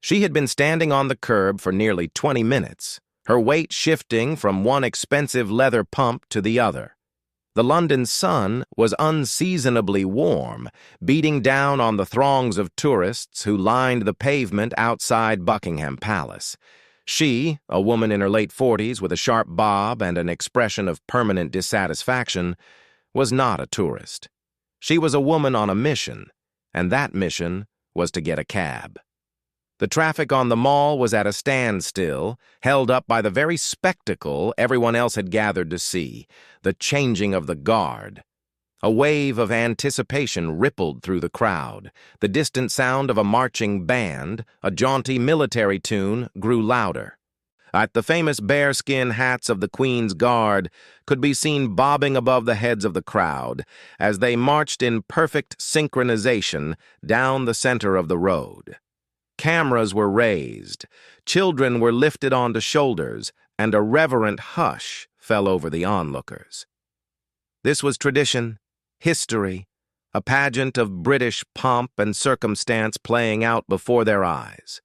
She had been standing on the curb for nearly 20 minutes, her weight shifting from one expensive leather pump to the other. The London sun was unseasonably warm, beating down on the throngs of tourists who lined the pavement outside Buckingham Palace. She, a woman in her late 40s with a sharp bob and an expression of permanent dissatisfaction, was not a tourist. She was a woman on a mission, and that mission was to get a cab. The traffic on the Mall was at a standstill, held up by the very spectacle everyone else had gathered to see, the changing of the guard. A wave of anticipation rippled through the crowd. The distant sound of a marching band, a jaunty military tune, grew louder. At the famous bearskin hats of the Queen's Guard could be seen bobbing above the heads of the crowd as they marched in perfect synchronization down the center of the road. Cameras were raised, children were lifted onto shoulders, and a reverent hush fell over the onlookers. This was tradition, history, a pageant of British pomp and circumstance playing out before their eyes.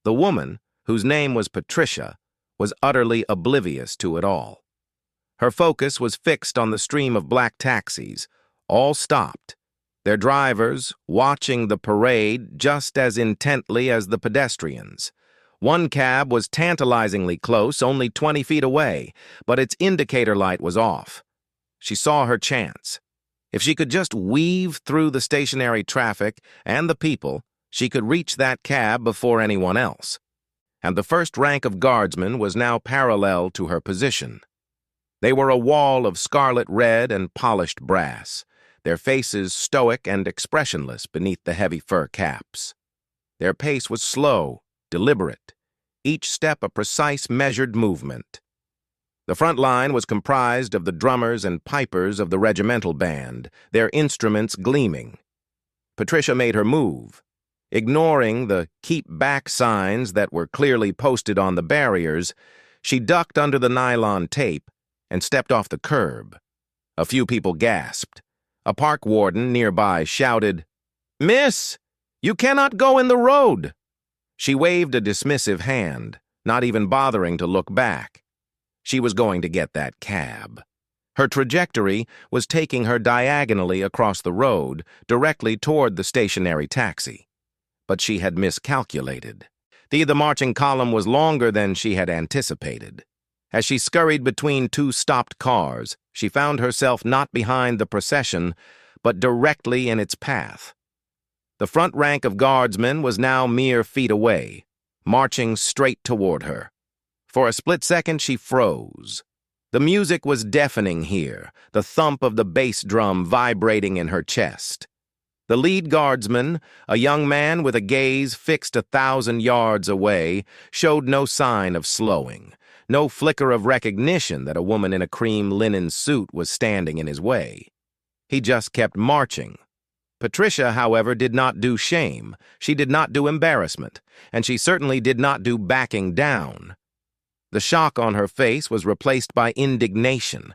The woman, whose name was Patricia, was utterly oblivious to it all. Her focus was fixed on the stream of black taxis, all stopped, their drivers watching the parade just as intently as the pedestrians. One cab was tantalizingly close, only 20 feet away, but its indicator light was off. She saw her chance. If she could just weave through the stationary traffic and the people, she could reach that cab before anyone else. And the first rank of guardsmen was now parallel to her position. They were a wall of scarlet red and polished brass, their faces stoic and expressionless beneath the heavy fur caps. Their pace was slow, deliberate, each step a precise, measured movement. The front line was comprised of the drummers and pipers of the regimental band, their instruments gleaming. Patricia made her move. Ignoring the keep back signs that were clearly posted on the barriers, she ducked under the nylon tape and stepped off the curb. A few people gasped. A park warden nearby shouted, "Miss, you cannot go in the road." She waved a dismissive hand, not even bothering to look back. She was going to get that cab. Her trajectory was taking her diagonally across the road, directly toward the stationary taxi. But she had miscalculated. The marching column was longer than she had anticipated. As she scurried between two stopped cars, she found herself not behind the procession, but directly in its path. The front rank of guardsmen was now mere feet away, marching straight toward her. For a split second, she froze. The music was deafening here, the thump of the bass drum vibrating in her chest. The lead guardsman, a young man with a gaze fixed 1,000 yards away, showed no sign of slowing, no flicker of recognition that a woman in a cream linen suit was standing in his way. He just kept marching. Patricia, however, did not do shame, she did not do embarrassment, and she certainly did not do backing down. The shock on her face was replaced by indignation.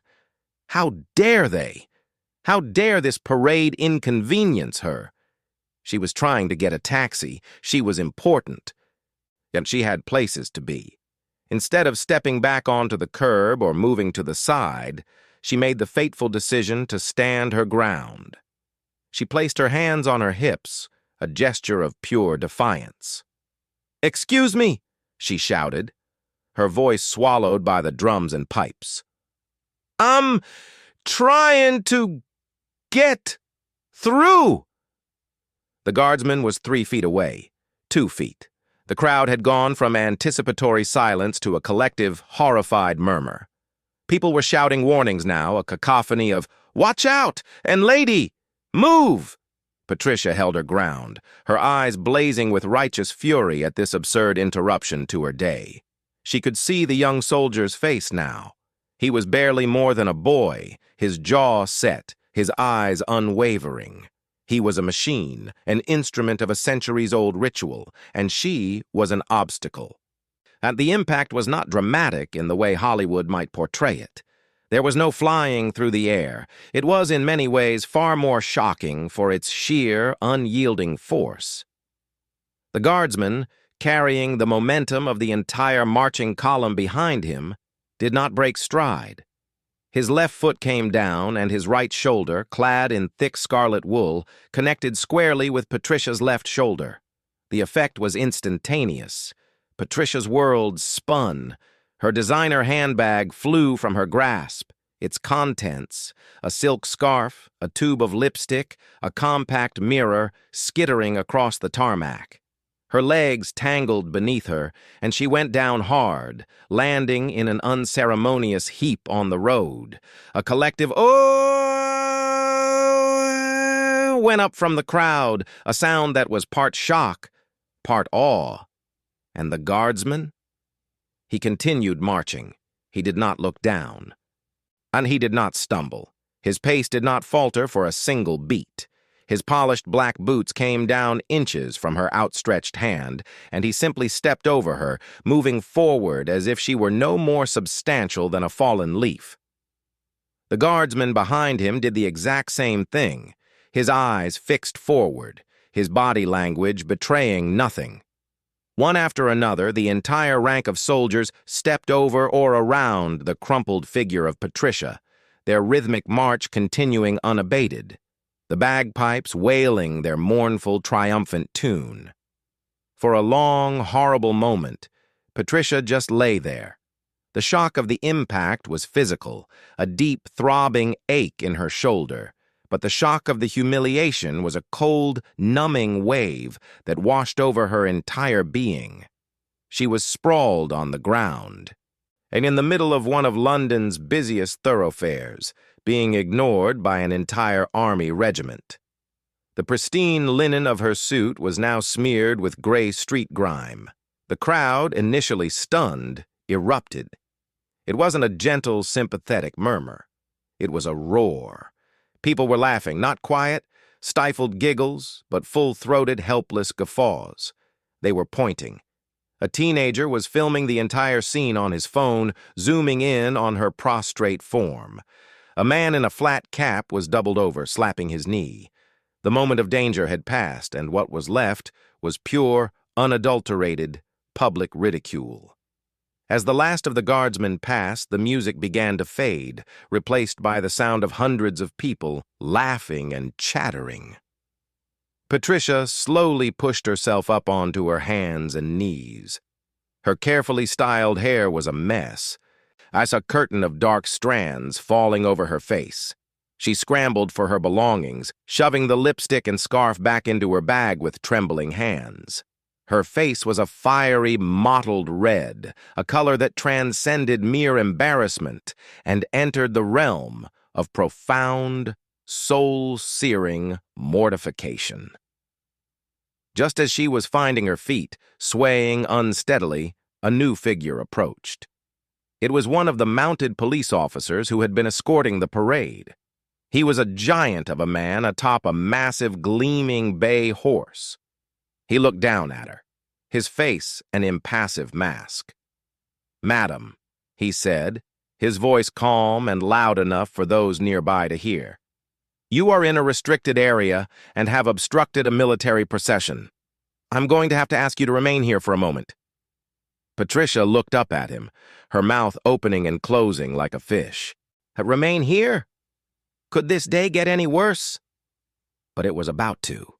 How dare they? How dare this parade inconvenience her? She was trying to get a taxi. She was important. Yet she had places to be. Instead of stepping back onto the curb or moving to the side, she made the fateful decision to stand her ground. She placed her hands on her hips, a gesture of pure defiance. "Excuse me," she shouted, her voice swallowed by the drums and pipes. "I'm trying to get through." The guardsman was 3 feet away, 2 feet. The crowd had gone from anticipatory silence to a collective, horrified murmur. People were shouting warnings now, a cacophony of, "Watch out!" and "Lady! Move!" Patricia held her ground, her eyes blazing with righteous fury at this absurd interruption to her day. She could see the young soldier's face now. He was barely more than a boy, his jaw set, his eyes unwavering. He was a machine, an instrument of a centuries-old ritual, and she was an obstacle. And the impact was not dramatic in the way Hollywood might portray it. There was no flying through the air. It was in many ways far more shocking for its sheer, unyielding force. The guardsman, carrying the momentum of the entire marching column behind him, did not break stride. His left foot came down, and his right shoulder, clad in thick scarlet wool, connected squarely with Patricia's left shoulder. The effect was instantaneous. Patricia's world spun. Her designer handbag flew from her grasp. Its contents, a silk scarf, a tube of lipstick, a compact mirror, skittering across the tarmac. Her legs tangled beneath her, and she went down hard, landing in an unceremonious heap on the road. A collective "Oh!" went up from the crowd, a sound that was part shock, part awe. And the guardsman? He continued marching. He did not look down. And he did not stumble. His pace did not falter for a single beat. His polished black boots came down inches from her outstretched hand, and he simply stepped over her, moving forward as if she were no more substantial than a fallen leaf. The guardsman behind him did the exact same thing, his eyes fixed forward, his body language betraying nothing. One after another, the entire rank of soldiers stepped over or around the crumpled figure of Patricia, their rhythmic march continuing unabated, the bagpipes wailing their mournful, triumphant tune. For a long, horrible moment, Patricia just lay there. The shock of the impact was physical, a deep, throbbing ache in her shoulder, but the shock of the humiliation was a cold, numbing wave that washed over her entire being. She was sprawled on the ground, and in the middle of one of London's busiest thoroughfares, being ignored by an entire army regiment. The pristine linen of her suit was now smeared with gray street grime. The crowd, initially stunned, erupted. It wasn't a gentle, sympathetic murmur. It was a roar. People were laughing, not quiet, stifled giggles, but full-throated, helpless guffaws. They were pointing. A teenager was filming the entire scene on his phone, zooming in on her prostrate form. A man in a flat cap was doubled over, slapping his knee. The moment of danger had passed, and what was left was pure, unadulterated, public ridicule. As the last of the guardsmen passed, the music began to fade, replaced by the sound of hundreds of people laughing and chattering. Patricia slowly pushed herself up onto her hands and knees. Her carefully styled hair was a mess. As a curtain of dark strands falling over her face. She scrambled for her belongings, shoving the lipstick and scarf back into her bag with trembling hands. Her face was a fiery, mottled red, a color that transcended mere embarrassment and entered the realm of profound, soul-searing mortification. Just as she was finding her feet, swaying unsteadily, a new figure approached. It was one of the mounted police officers who had been escorting the parade. He was a giant of a man atop a massive, gleaming bay horse. He looked down at her, his face an impassive mask. "Madam," he said, his voice calm and loud enough for those nearby to hear. "You are in a restricted area and have obstructed a military procession. I'm going to have to ask you to remain here for a moment." Patricia looked up at him, her mouth opening and closing like a fish. "Remain here? Could this day get any worse?" But it was about to.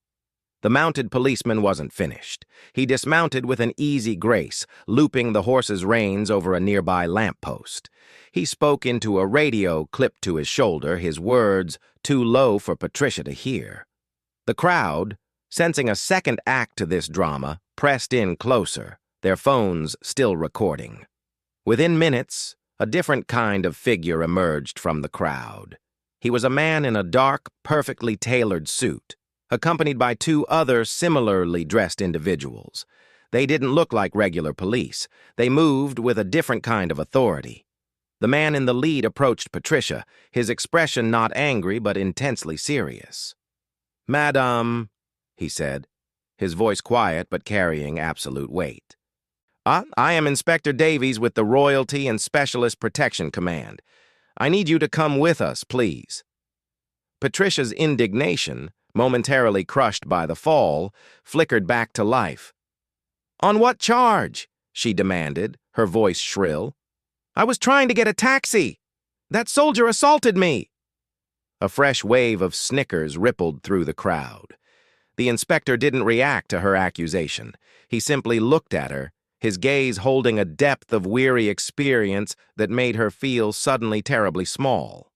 The mounted policeman wasn't finished. He dismounted with an easy grace, looping the horse's reins over a nearby lamppost. He spoke into a radio clipped to his shoulder, his words too low for Patricia to hear. The crowd, sensing a second act to this drama, pressed in closer, their phones still recording. Within minutes, a different kind of figure emerged from the crowd. He was a man in a dark, perfectly tailored suit, accompanied by two other similarly dressed individuals. They didn't look like regular police. They moved with a different kind of authority. The man in the lead approached Patricia, his expression not angry but intensely serious. "Madam," he said, his voice quiet but carrying absolute weight. I am Inspector Davies with the Royalty and Specialist Protection Command. I need you to come with us, please." Patricia's indignation, momentarily crushed by the fall, flickered back to life. "On what charge?" she demanded, her voice shrill. "I was trying to get a taxi. That soldier assaulted me." A fresh wave of snickers rippled through the crowd. The inspector didn't react to her accusation. He simply looked at her, his gaze holding a depth of weary experience that made her feel suddenly terribly small.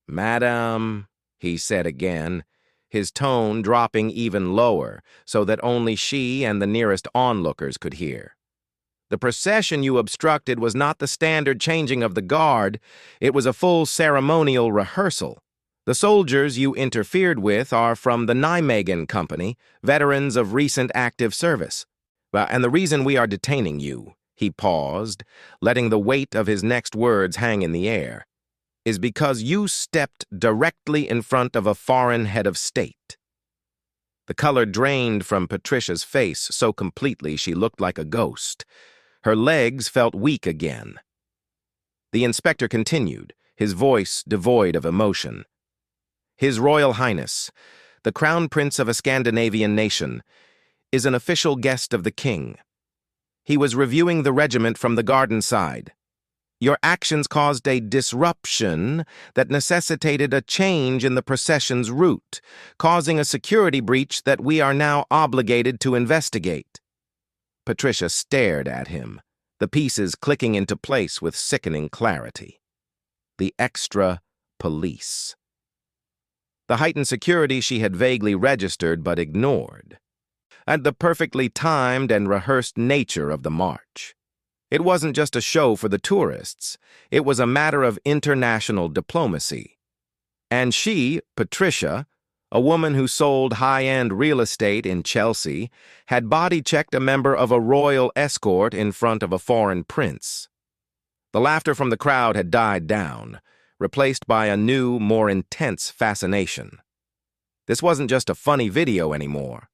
"Madam," he said again, his tone dropping even lower so that only she and the nearest onlookers could hear. "The procession you obstructed was not the standard changing of the guard. It was a full ceremonial rehearsal. The soldiers you interfered with are from the Nijmegen Company, veterans of recent active service. And the reason we are detaining you," he paused, letting the weight of his next words hang in the air, "is because you stepped directly in front of a foreign head of state." The color drained from Patricia's face so completely she looked like a ghost. Her legs felt weak again. The inspector continued, his voice devoid of emotion. "His Royal Highness, the Crown Prince of a Scandinavian nation, is an official guest of the king. He was reviewing the regiment from the garden side. Your actions caused a disruption that necessitated a change in the procession's route, causing a security breach that we are now obligated to investigate." Patricia stared at him, the pieces clicking into place with sickening clarity. The extra police. The heightened security she had vaguely registered but ignored. And the perfectly timed and rehearsed nature of the march. It wasn't just a show for the tourists. It was a matter of international diplomacy. And she, Patricia, a woman who sold high-end real estate in Chelsea, had body-checked a member of a royal escort in front of a foreign prince. The laughter from the crowd had died down, replaced by a new, more intense fascination. This wasn't just a funny video anymore.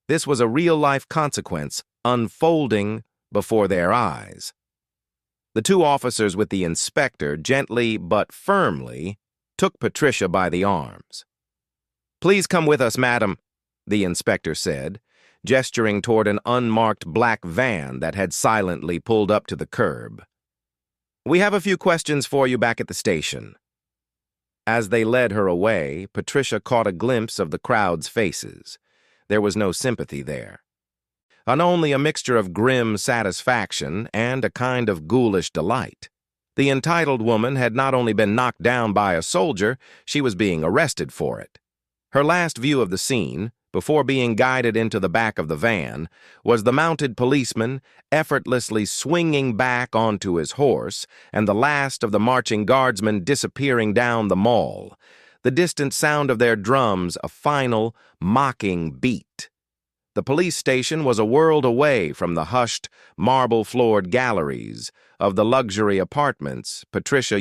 This was a real-life consequence unfolding before their eyes. The two officers with the inspector gently but firmly took Patricia by the arms. "Please come with us, madam," the inspector said, gesturing toward an unmarked black van that had silently pulled up to the curb. "We have a few questions for you back at the station." As they led her away, Patricia caught a glimpse of the crowd's faces. There was no sympathy there. And only a mixture of grim satisfaction and a kind of ghoulish delight. The entitled woman had not only been knocked down by a soldier, she was being arrested for it. Her last view of the scene, before being guided into the back of the van, was the mounted policeman effortlessly swinging back onto his horse and the last of the marching guardsmen disappearing down the mall, the distant sound of their drums a final, mocking beat. The police station was a world away from the hushed, marble-floored galleries of the luxury apartments Patricia